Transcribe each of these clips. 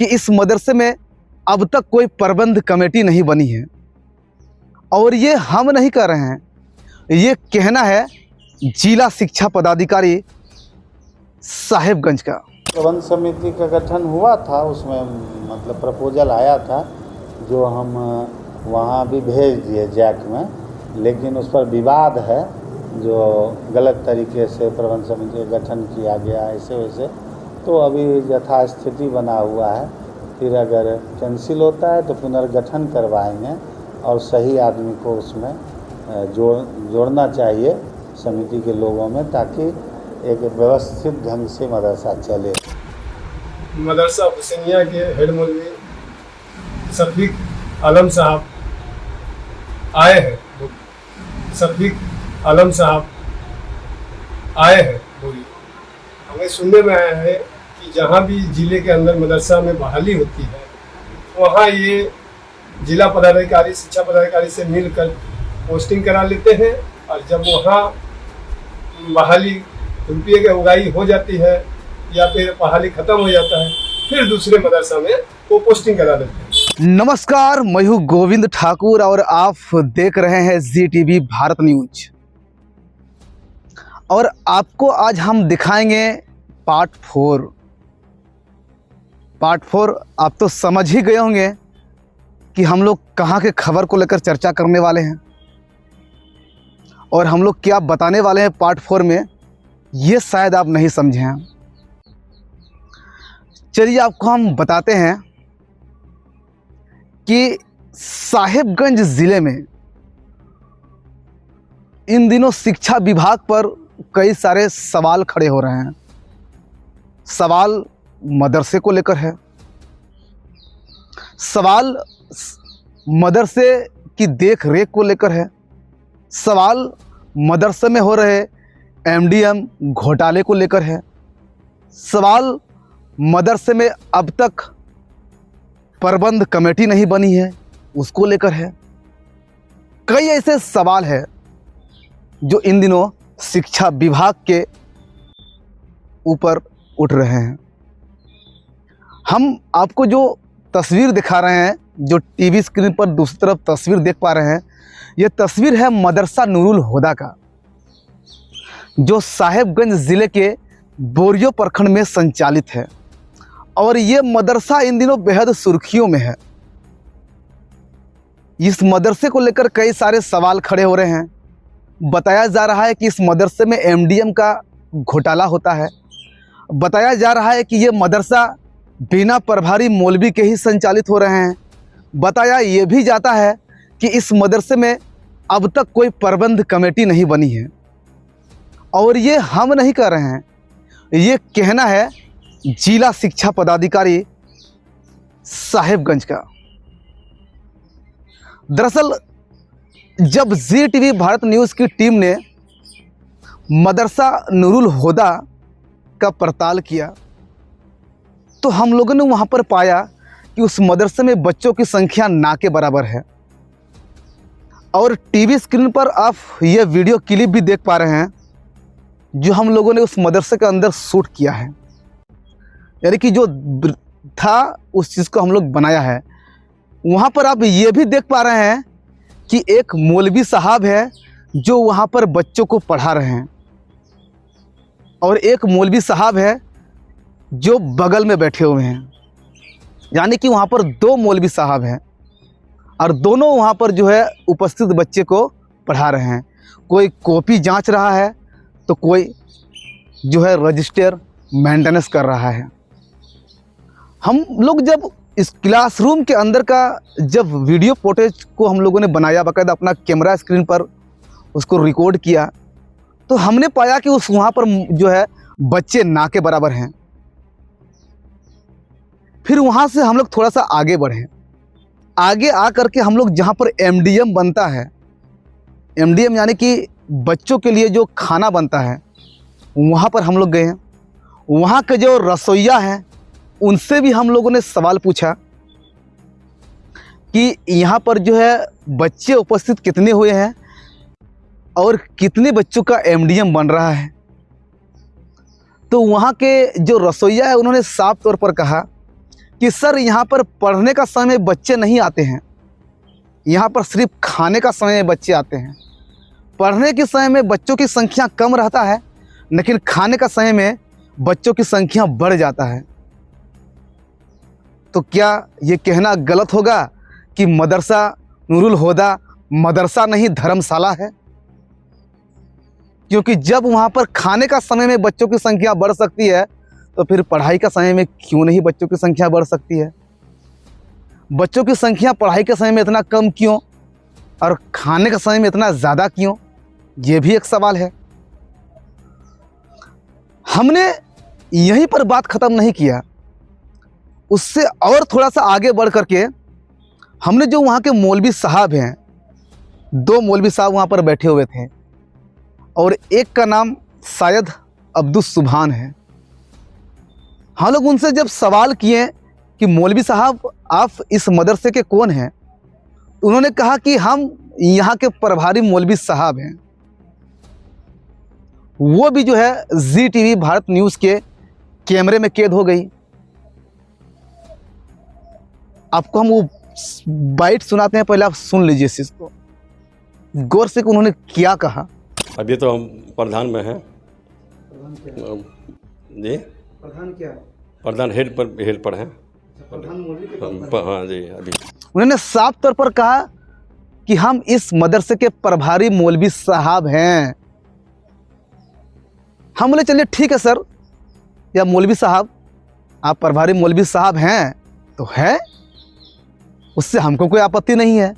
कि इस मदरसे में अब तक कोई प्रबंध कमेटी नहीं बनी है। और ये हम नहीं कर रहे हैं, ये कहना है जिला शिक्षा पदाधिकारी साहेबगंज का। प्रबंध समिति का गठन हुआ था, उसमें मतलब प्रपोजल आया था जो हम वहाँ भी भेज दिए जैक में, लेकिन उस पर विवाद है जो गलत तरीके से प्रबंध समिति का गठन किया गया ऐसे वैसे, तो अभी यथास्थिति बना हुआ है। फिर अगर कैंसिल होता है तो पुनर्गठन करवाएंगे और सही आदमी को उसमें जोड़ना चाहिए समिति के लोगों में, ताकि एक व्यवस्थित ढंग से मदरसा चले। मदरसा हुसैनिया के हेड मौलवी शफीक आलम साहब आए हैं। शफीक आलम साहब आए हैं। बोलिए, हमें सुनने में आया है कि जहाँ भी ज़िले के अंदर मदरसा में बहाली होती है वहाँ ये जिला पदाधिकारी शिक्षा पदाधिकारी से मिलकर पोस्टिंग करा लेते हैं, और जब वहाँ बहाली रुपये की उगाही हो जाती है या फिर बहाली ख़त्म हो जाता है, फिर दूसरे मदरसा में वो पोस्टिंग करा देते हैं। नमस्कार, मैं हूँ गोविंद ठाकुर और आप देख रहे हैं ZTV भारत न्यूज। और आपको आज हम दिखाएंगे पार्ट 4। आप तो समझ ही गए होंगे कि हम लोग कहाँ के खबर को लेकर चर्चा करने वाले हैं और हम लोग क्या बताने वाले हैं पार्ट 4 में, ये शायद आप नहीं समझे हैं। चलिए आपको हम बताते हैं कि साहेबगंज ज़िले में इन दिनों शिक्षा विभाग पर कई सारे सवाल खड़े हो रहे हैं। सवाल मदरसे को लेकर है, सवाल मदरसे की देख रेख को लेकर है, सवाल मदरसे में हो रहे MDM घोटाले को लेकर है, सवाल मदरसे में अब तक प्रबंध कमेटी नहीं बनी है उसको लेकर है। कई ऐसे सवाल हैं जो इन दिनों शिक्षा विभाग के ऊपर उठ रहे हैं। हम आपको जो तस्वीर दिखा रहे हैं, जो टीवी स्क्रीन पर दूसरी तरफ तस्वीर देख पा रहे हैं, ये तस्वीर है मदरसा नूरुल हुदा का, जो साहेबगंज ज़िले के बोरियो प्रखंड में संचालित है। और ये मदरसा इन दिनों बेहद सुर्खियों में है। इस मदरसे को लेकर कई सारे सवाल खड़े हो रहे हैं। बताया जा रहा है कि इस मदरसे में MDM का घोटाला होता है। बताया जा रहा है कि ये मदरसा बिना प्रभारी मौलवी के ही संचालित हो रहे हैं। बताया ये भी जाता है कि इस मदरसे में अब तक कोई प्रबंध कमेटी नहीं बनी है। और ये हम नहीं कर रहे हैं, ये कहना है जिला शिक्षा पदाधिकारी साहेबगंज का। दरअसल जब ZTV भारत न्यूज़ की टीम ने मदरसा नूरुल हुदा का पड़ताल किया तो हम लोगों ने वहाँ पर पाया कि उस मदरसे में बच्चों की संख्या ना के बराबर है। और टीवी स्क्रीन पर आप ये वीडियो क्लिप भी देख पा रहे हैं जो हम लोगों ने उस मदरसे के अंदर शूट किया है, यानी कि जो था उस चीज़ को हम लोग बनाया है। वहाँ पर आप ये भी देख पा रहे हैं कि एक मौलवी साहब है जो वहाँ पर बच्चों को पढ़ा रहे हैं, और एक मौलवी साहब है जो बगल में बैठे हुए हैं। यानी कि वहाँ पर 2 मौलवी साहब हैं और दोनों वहाँ पर जो है उपस्थित बच्चे को पढ़ा रहे हैं। कोई कॉपी जांच रहा है तो कोई जो है रजिस्टर मेंटेनेंस कर रहा है। हम लोग जब इस क्लासरूम के अंदर का जब वीडियो फुटेज को हम लोगों ने बनाया, बाकायदा अपना कैमरा स्क्रीन पर उसको रिकॉर्ड किया, तो हमने पाया कि उस वहाँ पर जो है बच्चे ना के बराबर हैं। फिर वहाँ से हम लोग थोड़ा सा आगे बढ़े। आगे आ करके हम लोग जहाँ पर MDM बनता है, MDM यानी कि बच्चों के लिए जो खाना बनता है, वहाँ पर हम लोग गए हैं। वहाँ के जो रसोइया हैं उनसे भी हम लोगों ने सवाल पूछा कि यहाँ पर जो है बच्चे उपस्थित कितने हुए हैं और कितने बच्चों का MDM बन रहा है। तो वहाँ के जो रसोइया है उन्होंने साफ तौर पर कहा कि सर यहाँ पर पढ़ने का समय बच्चे नहीं आते हैं, यहाँ पर सिर्फ खाने का समय बच्चे आते हैं। पढ़ने के समय में बच्चों की संख्या कम रहता है, लेकिन खाने का समय में बच्चों की संख्या बढ़ जाता है। तो क्या ये कहना गलत होगा कि मदरसा नूरुल हुदा मदरसा नहीं धर्मशाला है? क्योंकि जब वहाँ पर खाने का समय में बच्चों की संख्या बढ़ सकती है, तो फिर पढ़ाई का समय में क्यों नहीं बच्चों की संख्या बढ़ सकती है? बच्चों की संख्या पढ़ाई के समय में इतना कम क्यों और खाने के समय में इतना ज़्यादा क्यों? ये भी एक सवाल है। हमने यहीं पर बात ख़त्म नहीं किया, उससे और थोड़ा सा आगे बढ़ करके हमने जो वहाँ के मौलवी साहब हैं, 2 मौलवी साहब वहाँ पर बैठे हुए थे और एक का नाम शायद अब्दुल सुभान है। हम लोग उनसे जब सवाल किए कि मौलवी साहब आप इस मदरसे के कौन हैं, उन्होंने कहा कि हम यहाँ के प्रभारी मौलवी साहब हैं। वो भी जो है जी टीवी भारत न्यूज़ के कैमरे में कैद हो गई। आपको हम वो बाइट सुनाते हैं, पहले आप सुन लीजिए इस चीज़ को गौर से कि उन्होंने क्या कहा। अभी तो हम प्रधान में हैं जी। प्रधान क्या है? प्रधान हेड पर हैं। हाँ जी। अभी उन्होंने साफ तौर पर कहा कि हम इस मदरसे के प्रभारी मौलवी साहब हैं। हम बोले चलिए ठीक है सर, या मौलवी साहब आप प्रभारी मौलवी साहब हैं तो है, उससे हमको कोई आपत्ति नहीं है,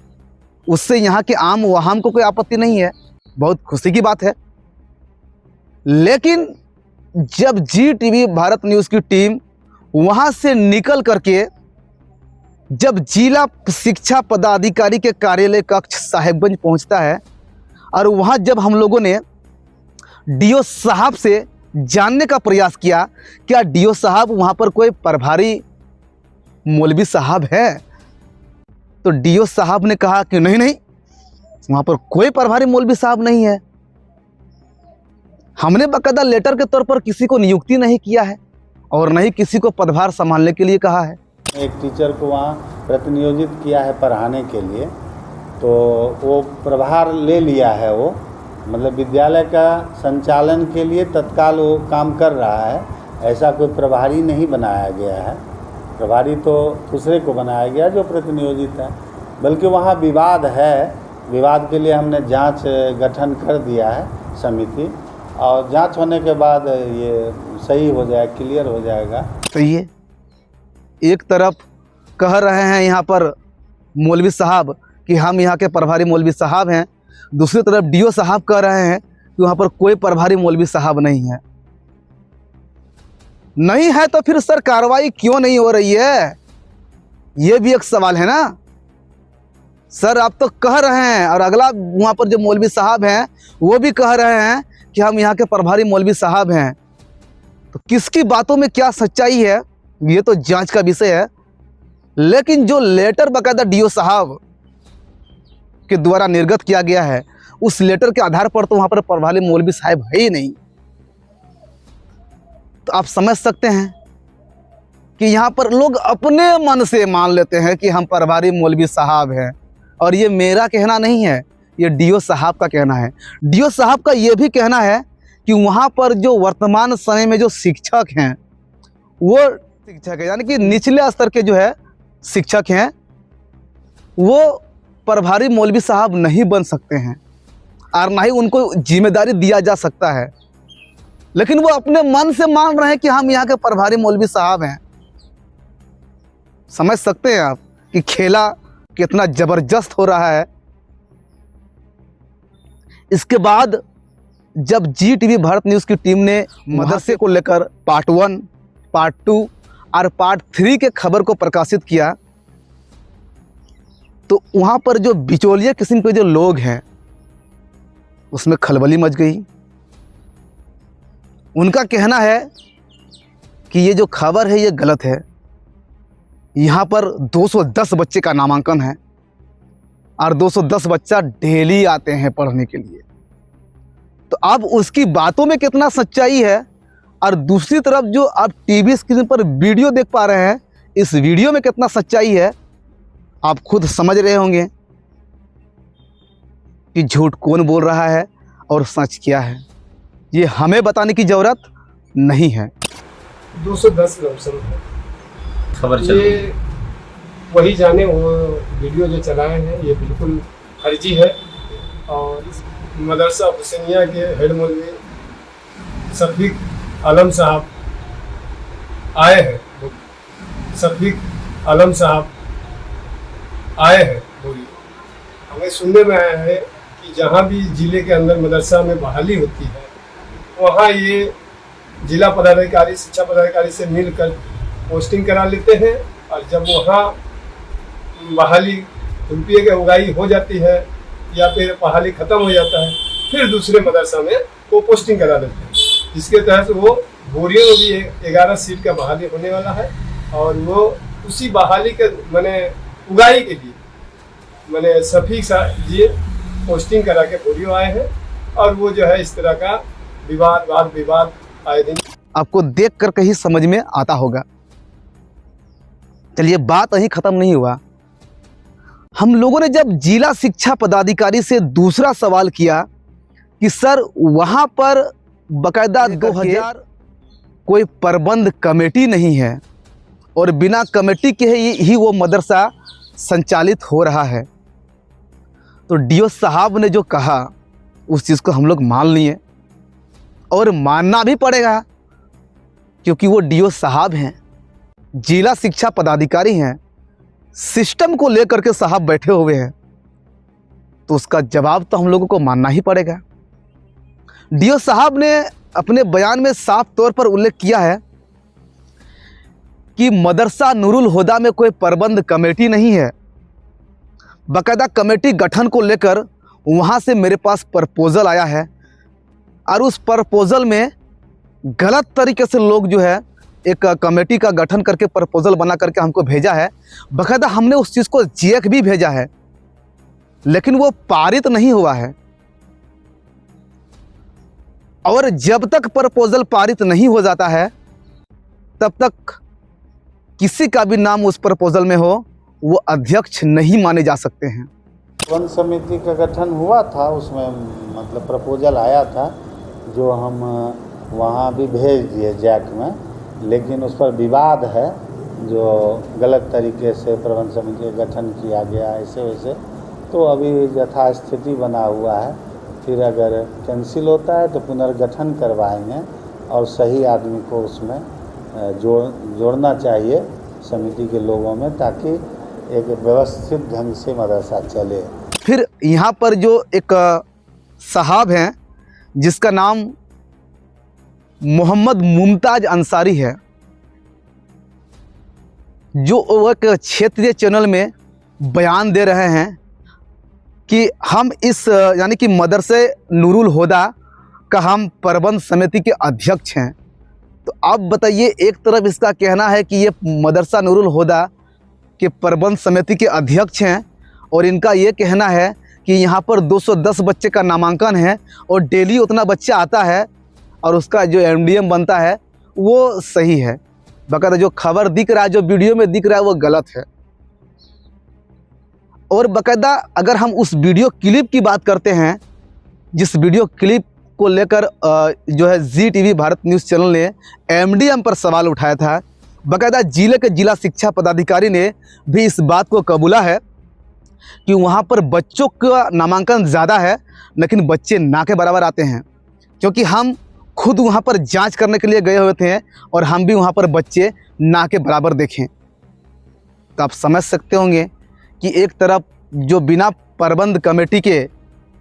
उससे यहाँ के आम वहाम को कोई आपत्ति नहीं है, बहुत खुशी की बात है। लेकिन जब जी टीवी भारत न्यूज़ की टीम वहाँ से निकल करके जब जिला शिक्षा पदाधिकारी के कार्यालय कक्ष साहेबगंज पहुँचता है और वहाँ जब हम लोगों ने डीओ साहब से जानने का प्रयास किया क्या डीओ साहब वहाँ पर कोई प्रभारी मौलवी साहब है, तो डीओ साहब ने कहा कि नहीं नहीं, वहाँ पर कोई प्रभारी मौलवी साहब नहीं है। हमने बाकायदा लेटर के तौर पर किसी को नियुक्ति नहीं किया है और नहीं किसी को पदभार संभालने के लिए कहा है। एक टीचर को वहाँ प्रतिनियोजित किया है पढ़ाने के लिए, तो वो प्रभार ले लिया है। वो मतलब विद्यालय का संचालन के लिए तत्काल वो काम कर रहा है, ऐसा कोई प्रभारी नहीं बनाया गया है। प्रभारी तो दूसरे को बनाया गया जो प्रतिनियोजित है। बल्कि वहाँ विवाद है, विवाद के लिए हमने जांच गठन कर दिया है समिति, और जांच होने के बाद ये सही हो जाए, क्लियर हो जाएगा। तो ये एक तरफ कह रहे हैं यहाँ पर मौलवी साहब कि हम यहाँ के प्रभारी मौलवी साहब हैं, दूसरी तरफ डीओ साहब कह रहे हैं कि वहाँ पर कोई प्रभारी मौलवी साहब नहीं है। नहीं है तो फिर सर कार्रवाई क्यों नहीं हो रही है, ये भी एक सवाल है ना। सर आप तो कह रहे हैं और अगला वहाँ पर जो मौलवी साहब हैं वो भी कह रहे हैं कि हम यहाँ के प्रभारी मौलवी साहब हैं, तो किसकी बातों में क्या सच्चाई है ये तो जांच का विषय है। लेकिन जो लेटर बाकायदा डीओ साहब के द्वारा निर्गत किया गया है, उस लेटर के आधार पर तो वहाँ पर प्रभारी मौलवी साहब है ही नहीं। तो आप समझ सकते हैं कि यहाँ पर लोग अपने मन से मान लेते हैं कि हम प्रभारी मौलवी साहब हैं, और ये मेरा कहना नहीं है, ये डीओ साहब का कहना है। डीओ साहब का ये भी कहना है कि वहाँ पर जो वर्तमान समय में जो शिक्षक हैं, वो शिक्षक है यानी कि निचले स्तर के जो है शिक्षक हैं, वो प्रभारी मौलवी साहब नहीं बन सकते हैं और ना ही उनको जिम्मेदारी दिया जा सकता है। लेकिन वो अपने मन से मान रहे हैं कि हम यहाँ के प्रभारी मौलवी साहब हैं। समझ सकते हैं आप कि खेला कितना जबरदस्त हो रहा है। इसके बाद जब जी टीवी भारत न्यूज़ की टीम ने मदरसे को लेकर पार्ट 1, पार्ट 2 और पार्ट 3 के खबर को प्रकाशित किया, तो वहाँ पर जो बिचौलिया किस्म के जो लोग हैं उसमें खलबली मच गई। उनका कहना है कि ये जो खबर है ये गलत है। यहाँ पर 210 बच्चे का नामांकन है और 210 बच्चा डेली आते हैं पढ़ने के लिए। तो अब उसकी बातों में कितना सच्चाई है, और दूसरी तरफ जो आप टीवी स्क्रीन पर वीडियो देख पा रहे हैं इस वीडियो में कितना सच्चाई है आप खुद समझ रहे होंगे कि झूठ कौन बोल रहा है और सच क्या है। ये हमें बताने की ज़रूरत नहीं है। 210 लमसम है खबर चल रही ये, वही जाने वो वीडियो जो चलाए हैं ये बिल्कुल फर्जी है। और इस मदरसा हुसैनिया के हेड मौलवी शफीक आलम साहब आए हैं, शफीक आलम साहब आए हैं। बोलिए, हमें सुनने में आया है कि जहाँ भी ज़िले के अंदर मदरसा में बहाली होती है वहाँ ये जिला पदाधिकारी शिक्षा पदाधिकारी से मिलकर पोस्टिंग करा लेते हैं, और जब वहाँ बहाली रुपये की उगाही हो जाती है या फिर बहाली ख़त्म हो जाता है फिर दूसरे मदरसा में वो पोस्टिंग करा देते हैं, जिसके तहत वो बोरियों में भी 11 सीट का बहाली होने वाला है। और वो उसी बहाली के मैंने उगाही के लिए मैंने शफीक साहब जी पोस्टिंग करा के बोरियों आए हैं, और वो जो है इस तरह का वाद विवाद आए दिन आपको देख कर कहीं समझ में आता होगा। चलिए, बात यहीं ख़त्म नहीं हुआ। हम लोगों ने जब जिला शिक्षा पदाधिकारी से दूसरा सवाल किया कि सर वहाँ पर बकायदा 2000 कोई प्रबंध कमेटी नहीं है और बिना कमेटी के ही वो मदरसा संचालित हो रहा है, तो डीओ साहब ने जो कहा उस चीज़ को हम लोग मान लिए और मानना भी पड़ेगा, क्योंकि वो डीओ साहब हैं, जिला शिक्षा पदाधिकारी हैं, सिस्टम को लेकर के साहब बैठे हुए हैं, तो उसका जवाब तो हम लोगों को मानना ही पड़ेगा। डीओ साहब ने अपने बयान में साफ तौर पर उल्लेख किया है कि मदरसा नूरुल हुदा में कोई प्रबंध कमेटी नहीं है। बाकायदा कमेटी गठन को लेकर वहाँ से मेरे पास प्रपोजल आया है, और उस प्रपोजल में गलत तरीके से लोग जो है एक कमेटी का गठन करके प्रपोजल बना करके हमको भेजा है। बाकायदा हमने उस चीज़ को चेक भी भेजा है, लेकिन वो पारित नहीं हुआ है। और जब तक प्रपोजल पारित नहीं हो जाता है तब तक किसी का भी नाम उस प्रपोजल में हो वो अध्यक्ष नहीं माने जा सकते हैं। वन समिति का गठन हुआ था, उसमें मतलब प्रपोजल आया था जो हम वहाँ भी भेज दिए जैक में, लेकिन उस पर विवाद है जो गलत तरीके से प्रबंध समिति का गठन किया गया ऐसे वैसे, तो अभी यथास्थिति बना हुआ है। फिर अगर कैंसिल होता है तो पुनर्गठन करवाएंगे और सही आदमी को उसमें जोड़ना चाहिए समिति के लोगों में, ताकि एक व्यवस्थित ढंग से मदरसा चले। फिर यहाँ पर जो एक साहब हैं जिसका नाम मोहम्मद मुमताज अंसारी है, जो एक क्षेत्रीय चैनल में बयान दे रहे हैं कि हम इस यानी कि मदरसे नूरुल हुदा का हम प्रबंध समिति के अध्यक्ष हैं। तो आप बताइए, एक तरफ इसका कहना है कि ये मदरसा नूरुल हुदा के प्रबंध समिति के अध्यक्ष हैं, और इनका ये कहना है कि यहाँ पर 210 बच्चे का नामांकन है और डेली उतना बच्चा आता है और उसका जो एमडीएम बनता है वो सही है। बाकायदा जो खबर दिख रहा है, जो वीडियो में दिख रहा है वो गलत है। और बाकायदा अगर हम उस वीडियो क्लिप की बात करते हैं, जिस वीडियो क्लिप को लेकर जो है जी टीवी भारत न्यूज़ चैनल ने एमडीएम पर सवाल उठाया था, बाकायदा जिले के जिला शिक्षा पदाधिकारी ने भी इस बात को कबूला है कि वहाँ पर बच्चों का नामांकन ज़्यादा है लेकिन बच्चे ना के बराबर आते हैं, क्योंकि हम खुद वहाँ पर जांच करने के लिए गए हुए थे और हम भी वहाँ पर बच्चे ना के बराबर देखें। तो आप समझ सकते होंगे कि एक तरफ जो बिना प्रबंध कमेटी के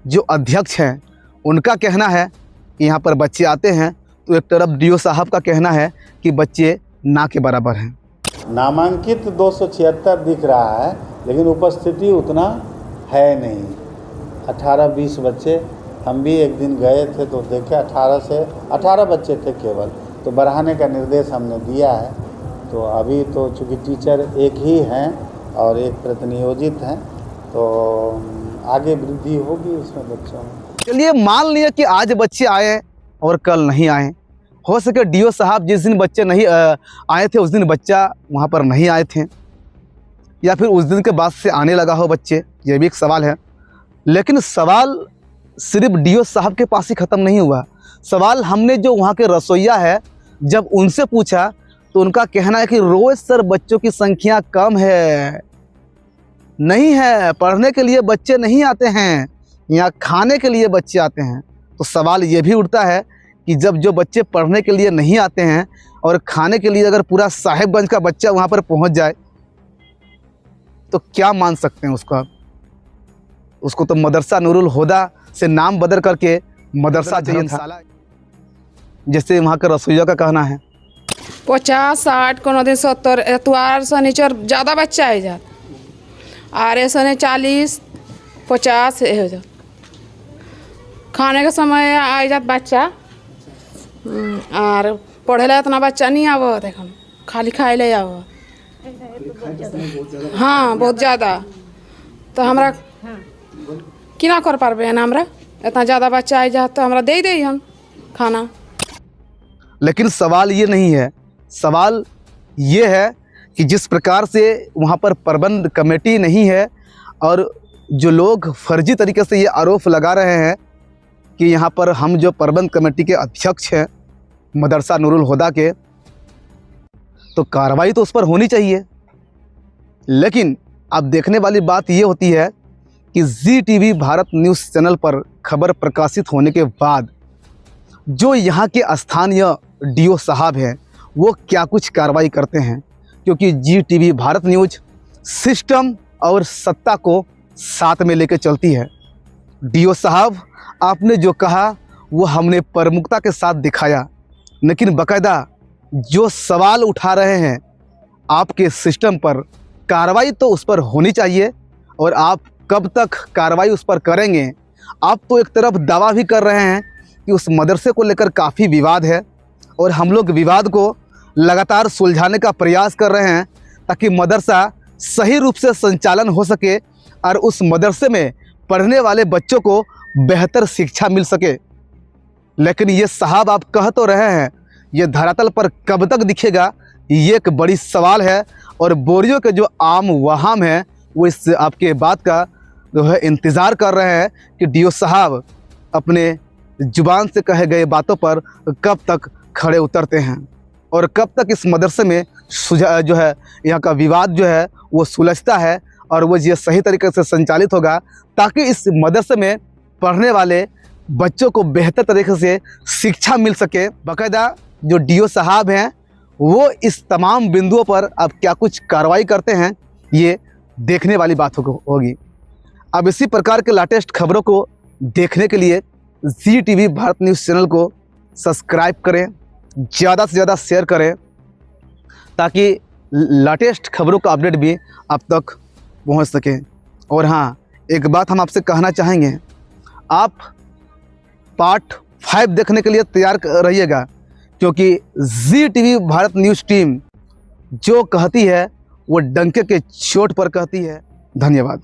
जो अध्यक्ष हैं उनका कहना है कि यहाँ पर बच्चे आते हैं, तो एक तरफ डीओ साहब का कहना है कि बच्चे ना के बराबर हैं। नामांकित 276 दिख रहा है, लेकिन उपस्थिति उतना है नहीं। 18-20 बच्चे, हम भी एक दिन गए थे तो देखे 18 बच्चे थे केवल, तो बढ़ाने का निर्देश हमने दिया है। तो अभी तो चूँकि टीचर एक ही हैं और एक प्रतिनियोजित हैं, तो आगे वृद्धि होगी इसमें बच्चों में। चलिए, मान लिया कि आज बच्चे आए और कल नहीं आए, हो सके डीओ साहब जिस दिन बच्चे नहीं आए थे उस दिन बच्चा वहाँ पर नहीं आए थे, या फिर उस दिन के बाद से आने लगा हो बच्चे, ये भी एक सवाल है। लेकिन सवाल सिर्फ डीओ साहब के पास ही ख़त्म नहीं हुआ। सवाल हमने जो वहाँ के रसोइया है जब उनसे पूछा तो उनका कहना है कि रोज़ सर बच्चों की संख्या कम है, नहीं है, पढ़ने के लिए बच्चे नहीं आते हैं, यहाँ खाने के लिए बच्चे आते हैं। तो सवाल ये भी उठता है कि जब जो बच्चे पढ़ने के लिए नहीं आते हैं और खाने के लिए अगर पूरा साहिबगंज का बच्चा वहाँ पर पहुँच जाए तो क्या मान सकते हैं उसका? उसको तो मदरसा नूरुल हुदा से नाम बदल करके मदरसा चाहिए था, जैसे वहाँ का रसोइया का कहना है। 50-60 कोनो दिन 70 एतवार शनिचर ज़्यादा बच्चा है जात, और ऐसा 40-50 हो जात। खाने का समय आ जात बच्चा, और पढ़े ला इतना बच्चा नहीं आवत है, खाली खाए ले आवत। हाँ बहुत ज़्यादा, तो हमरा कि ना कर पारबे ना, हमरा इतना ज़्यादा बच्चा आ जात तो हमरा दे दे हम खाना। लेकिन सवाल ये नहीं है, सवाल ये है कि जिस प्रकार से वहाँ पर प्रबंध कमेटी नहीं है और जो लोग फर्जी तरीके से ये आरोप लगा रहे हैं कि यहाँ पर हम जो प्रबंध कमेटी के अध्यक्ष हैं मदरसा नूरुल हुदा के, तो कार्रवाई तो उस पर होनी चाहिए। लेकिन अब देखने वाली बात ये होती है कि जी टीवी भारत न्यूज़ चैनल पर खबर प्रकाशित होने के बाद जो यहाँ के स्थानीय डीओ साहब हैं वो क्या कुछ कार्रवाई करते हैं, क्योंकि जी टीवी भारत न्यूज़ सिस्टम और सत्ता को साथ में लेकर चलती है। डीओ साहब, आपने जो कहा वो हमने प्रमुखता के साथ दिखाया, लेकिन बाकायदा जो सवाल उठा रहे हैं आपके सिस्टम पर, कार्रवाई तो उस पर होनी चाहिए। और आप कब तक कार्रवाई उस पर करेंगे? आप तो एक तरफ दावा भी कर रहे हैं कि उस मदरसे को लेकर काफ़ी विवाद है और हम लोग विवाद को लगातार सुलझाने का प्रयास कर रहे हैं ताकि मदरसा सही रूप से संचालन हो सके और उस मदरसे में पढ़ने वाले बच्चों को बेहतर शिक्षा मिल सके। लेकिन ये साहब आप कह तो रहे हैं, ये धरातल पर कब तक दिखेगा, ये एक बड़ी सवाल है। और बोरियों के जो आम वहाम हैं वो इस आपके बात का जो है इंतज़ार कर रहे हैं कि डीओ साहब अपने जुबान से कहे गए बातों पर कब तक खड़े उतरते हैं और कब तक इस मदरसे में जो है यहाँ का विवाद जो है वो सुलझता है और वो ये सही तरीके से संचालित होगा ताकि इस मदरसे में पढ़ने वाले बच्चों को बेहतर तरीके से शिक्षा मिल सके। बाकायदा जो डीओ साहब हैं वो इस तमाम बिंदुओं पर अब क्या कुछ कार्रवाई करते हैं, ये देखने वाली बात होगी। अब इसी प्रकार के लेटेस्ट खबरों को देखने के लिए जी टीवी भारत न्यूज़ चैनल को सब्सक्राइब करें, ज़्यादा से ज़्यादा शेयर करें ताकि लेटेस्ट खबरों का अपडेट भी आप तक पहुंच सके। और हाँ, एक बात हम आपसे कहना चाहेंगे, आप पार्ट 5 देखने के लिए तैयार रहिएगा, क्योंकि जी टीवी भारत न्यूज़ टीम जो कहती है वो डंके के चोट पर कहती है। धन्यवाद।